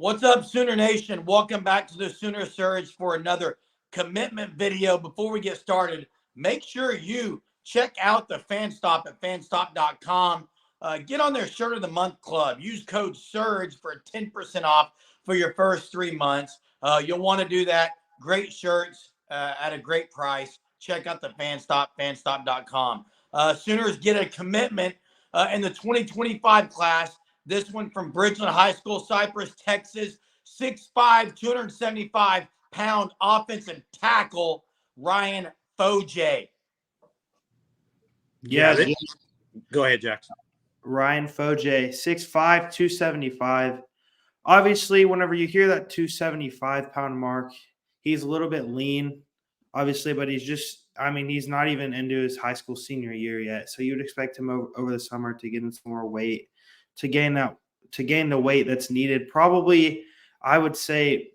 What's up, Sooner Nation? Welcome back to the Sooner Surge for another commitment video. Before we get started, make sure you check out the FanStop at fanstop.com. Get on their Shirt of the Month club. Use code SURGE for 10% off for your first 3 months. You'll want to do that. Great shirts at a great price. Check out the FanStop, fanstop.com. Sooners get a commitment in the 2025 class. This one from Bridgeland High School, Cypress, Texas. 6'5", 275-pound offensive tackle, Ryan Fodje. Yeah, Go ahead, Jaxon. Ryan Fodje, 6'5", 275. Obviously, whenever you hear that 275-pound mark, he's a little bit lean, obviously, but he's not even into his high school senior year yet. So you would expect him over the summer to get in some more weight, to gain the weight that's needed. Probably, I would say,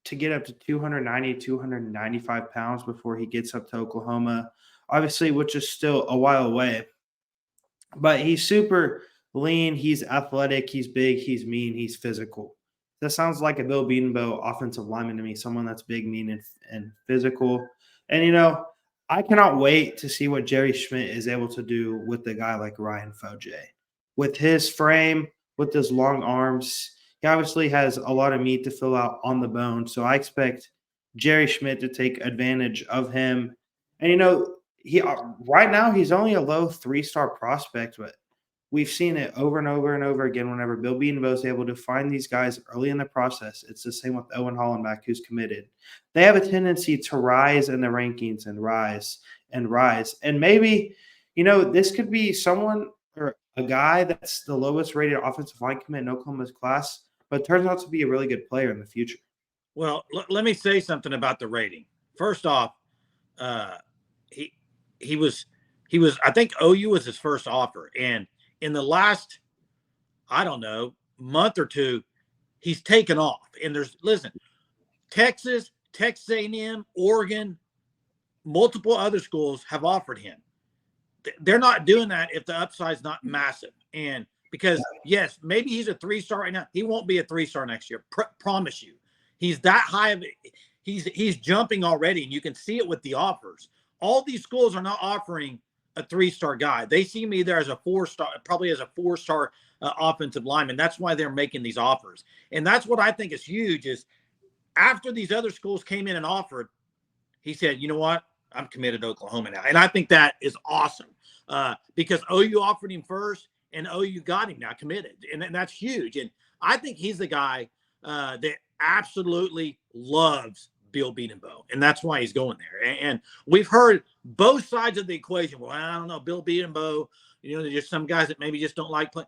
to get up to 290, 295 pounds before he gets up to Oklahoma, obviously, which is still a while away. But he's super lean, he's athletic, he's big, he's mean, he's physical. That sounds like a Bill Bedenbaugh offensive lineman to me, someone that's big, mean, and physical. And, I cannot wait to see what Jerry Schmidt is able to do with a guy like Ryan Fodje. With his frame, with his long arms, he obviously has a lot of meat to fill out on the bone. So I expect Jerry Schmidt to take advantage of him. And, right now he's only a low 3-star prospect, but we've seen it over and over and over again whenever Bill Bedenbaugh is able to find these guys early in the process. It's the same with Owen Hollenbeck, who's committed. They have a tendency to rise in the rankings and rise and rise. And maybe, this could be someone or a guy that's the lowest rated offensive line commit in Oklahoma's class, but turns out to be a really good player in the future. Well, let me say something about the rating. First off, he was I think OU was his first offer, and in the last, I don't know, month or two, he's taken off. And Texas, Texas A&M, Oregon, multiple other schools have offered him. They're not doing that if the upside's not massive. And because, yes, maybe he's a 3-star right now. He won't be a 3-star next year. Promise you. He's that high of it. He's jumping already, and you can see it with the offers. All these schools are not offering a 3-star guy. They see me there as a 4-star, probably as a 4-star offensive lineman. That's why they're making these offers. And that's what I think is huge is after these other schools came in and offered, he said, you know what? I'm committed to Oklahoma now. And I think that is awesome because OU offered him first and OU got him now committed. And that's huge. And I think he's the guy that absolutely loves Bill Bedenbaugh, and that's why he's going there. And we've heard both sides of the equation. Well, I don't know, Bill Bedenbaugh, there's just some guys that maybe just don't like playing.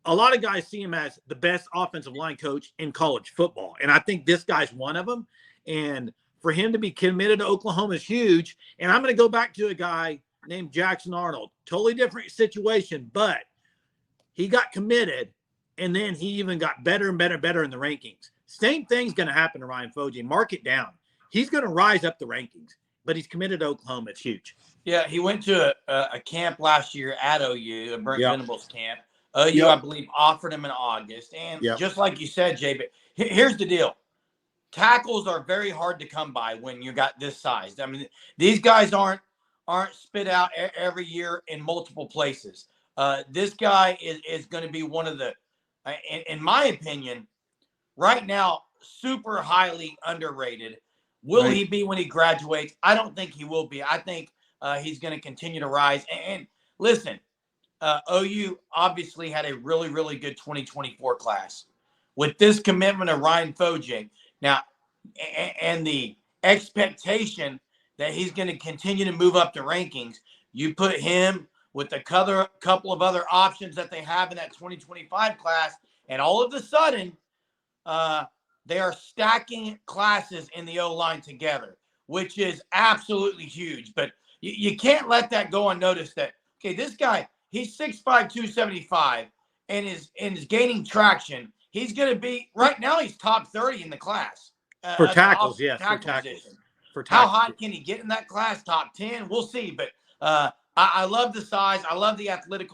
A lot of guys see him as the best offensive line coach in college football, and I think this guy's one of them. And for him to be committed to Oklahoma is huge. And I'm going to go back to a guy named Jaxon Arnold, totally different situation, but he got committed, and then he even got better and better in the rankings. Same thing's going to happen to Ryan Fodje. Mark it down. He's going to rise up the rankings, but he's committed to Oklahoma. It's huge. Yeah, he went to a camp last year at OU, a Brent Venables camp. OU, I believe, offered him in August. And just like you said, Jay, but here's the deal. Tackles are very hard to come by when you got this size. I mean, these guys aren't spit out every year in multiple places. This guy is going to be one of the, in my opinion, right now, super highly underrated. Will he be when he graduates? I don't think he will be. I think he's going to continue to rise. And listen, OU obviously had a really, really good 2024 class. With this commitment of Ryan Fodje, now, and the expectation that he's going to continue to move up the rankings, you put him with a couple of other options that they have in that 2025 class, and all of a sudden, they are stacking classes in the O-line together, which is absolutely huge. But you can't let that go unnoticed that, okay, this guy, he's 6'5", 275, and is gaining traction. He's going to be, right now, he's top 30 in the class. For tackles, yes. For tackles. How high can he get in that class? Top 10? We'll see. But I love the size. I love the athletic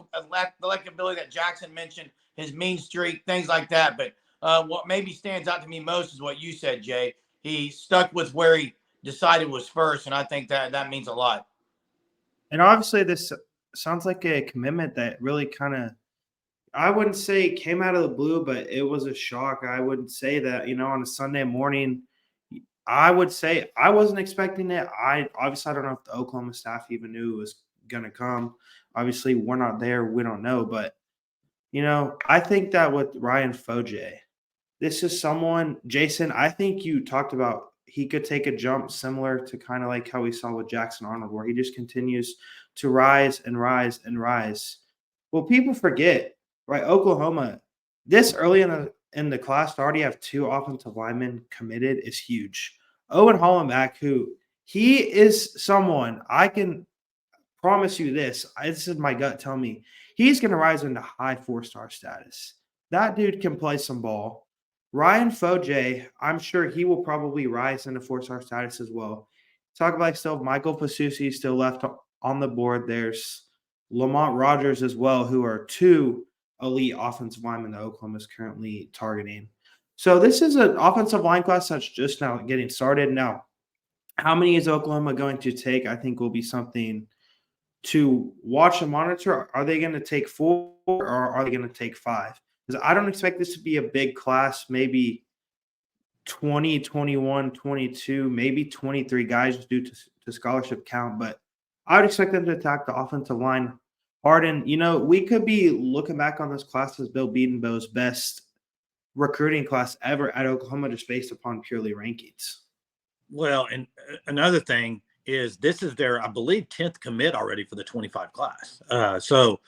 ability that Jaxon mentioned, his mean streak, things like that. But what maybe stands out to me most is what you said, Jay. He stuck with where he decided was first, and I think that means a lot. And obviously, this sounds like a commitment that really kind of, I wouldn't say came out of the blue, but it was a shock. I wouldn't say that, on a Sunday morning. I would say I wasn't expecting it. I don't know if the Oklahoma staff even knew it was going to come. Obviously, we're not there. We don't know. But, I think that with Ryan Fodje, this is someone, Jason, I think you talked about he could take a jump similar to kind of like how we saw with Jaxon Arnold, where he just continues to rise and rise and rise. Well, people forget, right? Oklahoma, this early in the class to already have 2 offensive linemen committed is huge. Owen Hollenbeck, who he is someone I can promise you this is my gut telling me he's going to rise into high 4-star status. That dude can play some ball. Ryan Fodje, I'm sure he will probably rise into 4-star status as well. Talk about still Michael Pasusi still left on the board. There's Lamont Rogers as well, who are 2 elite offensive linemen that Oklahoma is currently targeting. So this is an offensive line class that's just now getting started. Now, how many is Oklahoma going to take? I think will be something to watch and monitor. Are they going to take 4 or are they going to take 5? Because I don't expect this to be a big class, maybe 20, 21, 22, maybe 23 guys due to scholarship count. But I would expect them to attack the offensive line hard. And, we could be looking back on this class as Bill Bedenbaugh's best recruiting class ever at Oklahoma just based upon purely rankings. Well, and another thing is this is their, I believe, 10th commit already for the 25 class. So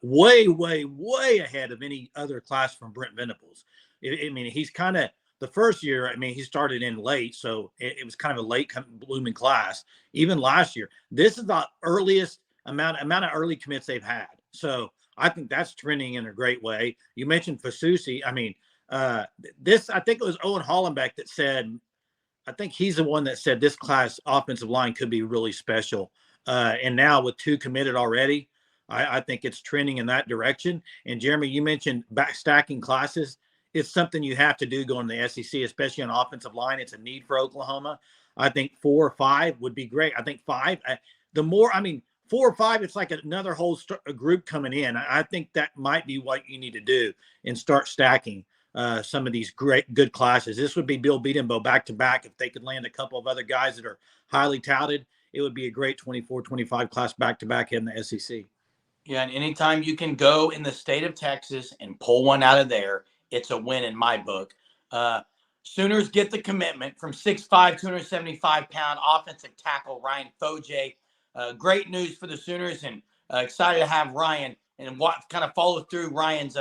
way, way, way ahead of any other class from Brent Venables. I mean, he's kind of the first year. I mean, he started in late, so it was kind of a late blooming class. Even last year, this is the earliest amount of early commits they've had. So I think that's trending in a great way. You mentioned Fasusi. I mean, I think it was Owen Hollenbeck that said, I think he's the one that said this class offensive line could be really special. And now with 2 committed already, I think it's trending in that direction. And Jeremy, you mentioned back stacking classes. It's something you have to do going to the SEC, especially on offensive line. It's a need for Oklahoma. I think 4 or 5 would be great. I think 5, 4 or 5, it's like another whole group coming in. I think that might be what you need to do and start stacking some of these good classes. This would be Bill Bedenbaugh back-to-back. If they could land a couple of other guys that are highly touted, it would be a great 24-25 class back-to-back in the SEC. Yeah, and anytime you can go in the state of Texas and pull one out of there, it's a win in my book. Sooners get the commitment from 6'5", 275-pound offensive tackle Ryan Fodje. Great news for the Sooners, and excited to have Ryan and what kind of follow through Ryan's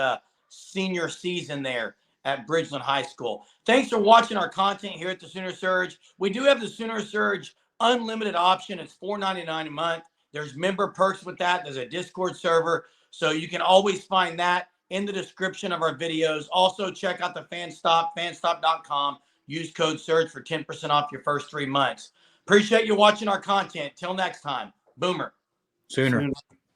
senior season there at Bridgeland High School. Thanks for watching our content here at the Sooner Surge. We do have the Sooner Surge unlimited option. It's $4.99 a month. There's member perks with that. There's a Discord server. So you can always find that in the description of our videos. Also, check out the FanStop, fanstop.com. Use code SURGE for 10% off your first 3 months. Appreciate you watching our content. Till next time. Boomer. Sooner.